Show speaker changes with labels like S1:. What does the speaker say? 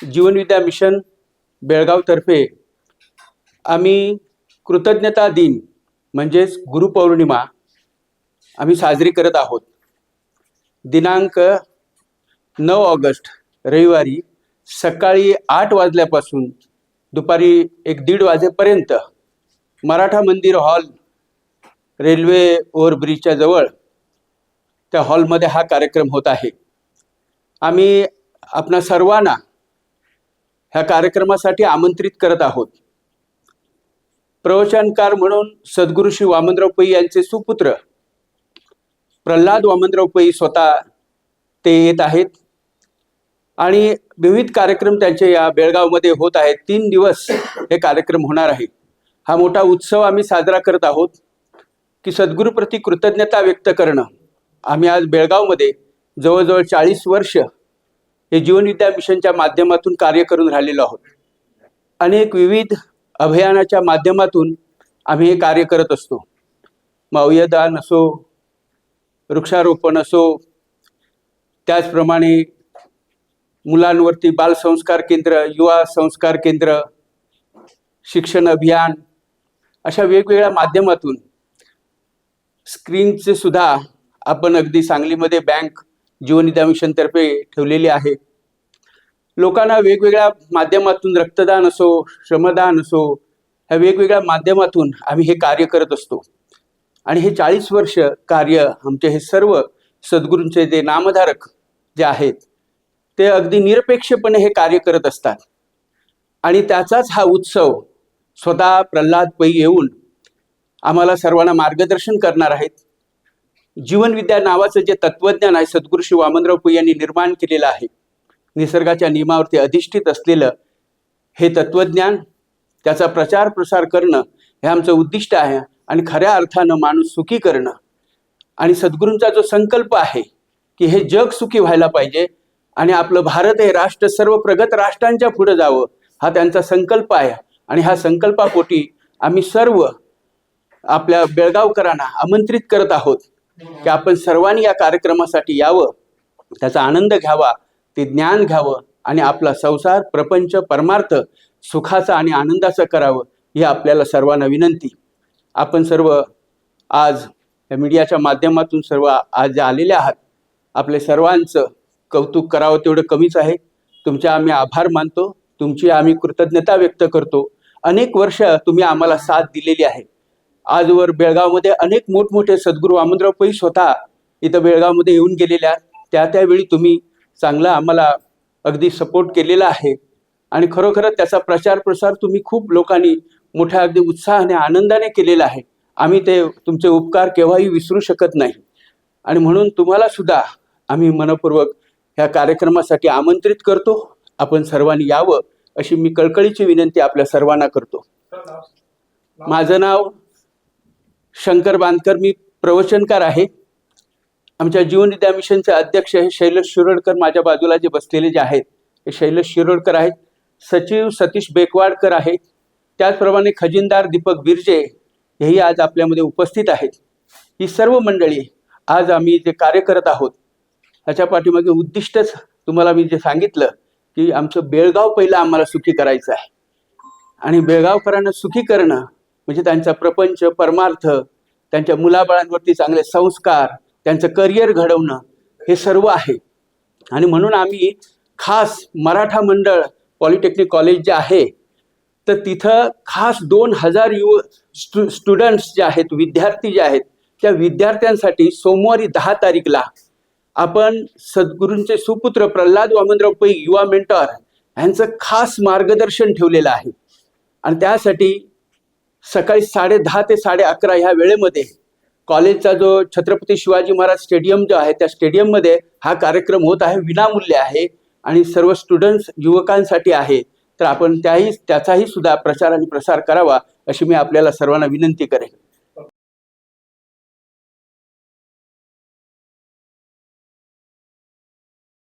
S1: Jeevanvidya mission बेळगावतर्फे आम्ही कृतज्ञता दिन म्हणजेच गुरुपौर्णिमा आम्ही साजरी करत आहोत। दिनांक 9 ऑगस्ट रविवारी सकाळी 8 वाजल्यापासून दुपारी 1-1:30 वाजेपर्यंत मराठा मंदिर हॉल रेल्वे ओव्हरब्रिजच्या जवळ त्या हॉलमध्ये हा कार्यक्रम होत आहे। आम्ही आपणा सर्वांना ह्या कार्यक्रमासाठी आमंत्रित करत आहोत। प्रवचनकार म्हणून सद्गुरू श्री वामनराव पै यांचे सुपुत्र प्रल्हाद वामनराव पै स्वतः ते येत आहेत आणि विविध कार्यक्रम त्यांचे या बेळगावमध्ये होत आहेत। 3 दिवस हे कार्यक्रम होणार आहे। हा मोठा उत्सव आम्ही साजरा करत आहोत की सद्गुरूप्रती कृतज्ञता व्यक्त करणं। आम्ही आज बेळगावमध्ये जवळजवळ 40 वर्ष हे जीवनविद्या मिशनच्या माध्यमातून कार्य करून राहिलेलो आहोत। अनेक विविध अभियानाच्या माध्यमातून आम्ही हे कार्य करत असतो। अवयवदान असो, वृक्षारोपण असो, त्याचप्रमाणे मुलांवरती बाल संस्कार केंद्र, युवा संस्कार केंद्र, शिक्षण अभियान, अशा वेगवेगळ्या माध्यमातून स्क्रीनचे सुद्धा आपण अगदी सांगलीमध्ये बँक जीवनविद्या मिशन तर्फे ठेवलेली आहे। लोकांना वेगवेगळ्या माध्यमातून रक्तदान असो, श्रमदान असो, ह्या वेगवेगळ्या माध्यमातून आम्ही हे कार्य करत असतो। आणि हे 40 वर्ष कार्य आमचे हे सर्व सद्गुरूंचे जे नामधारक जे आहेत ते अगदी निरपेक्षपणे हे कार्य करत असतात। आणि त्याचाच हा उत्सव स्वतः प्रल्हाद पै येऊन आम्हाला सर्वांना मार्गदर्शन करणार आहेत। जीवनविद्या नावाचं जे तत्वज्ञान आहे सद्गुरू श्री वामनराव पै यांनी निर्माण केलेलं आहे, निसर्गाच्या नियमावरती अधिष्ठित असलेलं हे तत्वज्ञान, त्याचा प्रचार प्रसार करणं हे आमचं उद्दिष्ट आहे। आणि खऱ्या अर्थानं माणूस सुखी करणं आणि सद्गुरूंचा जो संकल्प आहे की हे जग सुखी व्हायला पाहिजे आणि आपलं भारत हे राष्ट्र सर्व प्रगत राष्ट्रांच्या पुढे जावं, हा त्यांचा संकल्प आहे। आणि ह्या संकल्पापोटी आम्ही सर्व आपल्या बेळगावकरांना आमंत्रित करत आहोत की आपण सर्वांनी या कार्यक्रमासाठी यावं, त्याचा आनंद घ्यावा, ते ज्ञान घ्यावं आणि आपला संसार, प्रपंच, परमार्थ सुखाचा आणि आनंदाचा करावं, ही आपल्याला सर्वांना विनंती। आपण सर्व आज या मीडियाच्या माध्यमातून सर्व आज जे आलेले आहात, आपले सर्वांचं कौतुक करावं तेवढं कमीच आहे। तुमचे आम्ही आभार मानतो, तुमची आम्ही कृतज्ञता व्यक्त करतो। अनेक वर्ष तुम्ही आम्हाला साथ दिलेली आहे। आजवर बेळगावमध्ये अनेक मोठमोठे सद्गुरू वामनराव पै स्वतः इथं बेळगावमध्ये येऊन गेलेले आहेत। त्यावेळी तुम्ही चांगला आम्हाला अगदी सपोर्ट केलेला आहे आणि खरोखर त्याचा प्रचार प्रसार तुम्ही खूप लोकांनी मोठ्या अगदी उत्साहाने आनंदाने केलेला आहे। आम्ही ते तुमचे उपकार केव्हाही विसरू शकत नाही आणि म्हणून तुम्हाला सुद्धा आम्ही मनपूर्वक ह्या कार्यक्रमासाठी आमंत्रित करतो। आपण सर्वांनी यावं अशी मी कळकळीची विनंती आपल्या सर्वांना करतो। माझं नाव शंकर बांदकर, मी प्रवचनकार आहे। आमच्या जीवनविद्या मिशनचे अध्यक्ष हे शैलेश शिरोडकर, माझ्या बाजूला जे बसलेले जे आहेत हे शैलेश शिरोडकर आहेत। सचिव सतीश बेकवाडकर आहेत। त्याचप्रमाणे खजिनदार दीपक बिर्जे हेही आज आपल्यामध्ये उपस्थित आहेत। ही सर्व मंडळी आज आम्ही जे कार्य करत आहोत ह्याच्या पाठीमागे उद्दिष्टच तुम्हाला मी जे सांगितलं की आमचं बेळगाव पहिलं आम्हाला सुखी करायचं आहे आणि बेळगावकरांना सुखी करणं म्हणजे त्यांचा प्रपंच, परमार्थ, त्यांच्या मुलाबाळांवरती चांगले संस्कार, त्यांचं करिअर घडवणं हे सर्व आहे। आणि म्हणून आम्ही खास मराठा मंडळ पॉलिटेक्निक कॉलेज जे आहे तर तिथं खास 2000 स्टुडंट्स जे आहेत, विद्यार्थी जे आहेत, त्या विद्यार्थ्यांसाठी सोमवारी 10 तारीखला आपण सद्गुरूंचे सुपुत्र प्रल्हाद वामनराव पै युवा मेंटॉर यांचं खास मार्गदर्शन ठेवलेलं आहे। आणि त्यासाठी सकाळी 10:30 ते 11:30 ह्या वेळेमध्ये कॉलेजचा जो छत्रपती शिवाजी महाराज स्टेडियम जो आहे त्या स्टेडियममध्ये हा कार्यक्रम होत आहे। विनामूल्य आहे आणि सर्व स्टुडंट्स युवकांसाठी आहे। तर आपण त्याचाही सुद्धा प्रचार आणि प्रसार करावा अशी मी आपल्याला सर्वांना विनंती करेन।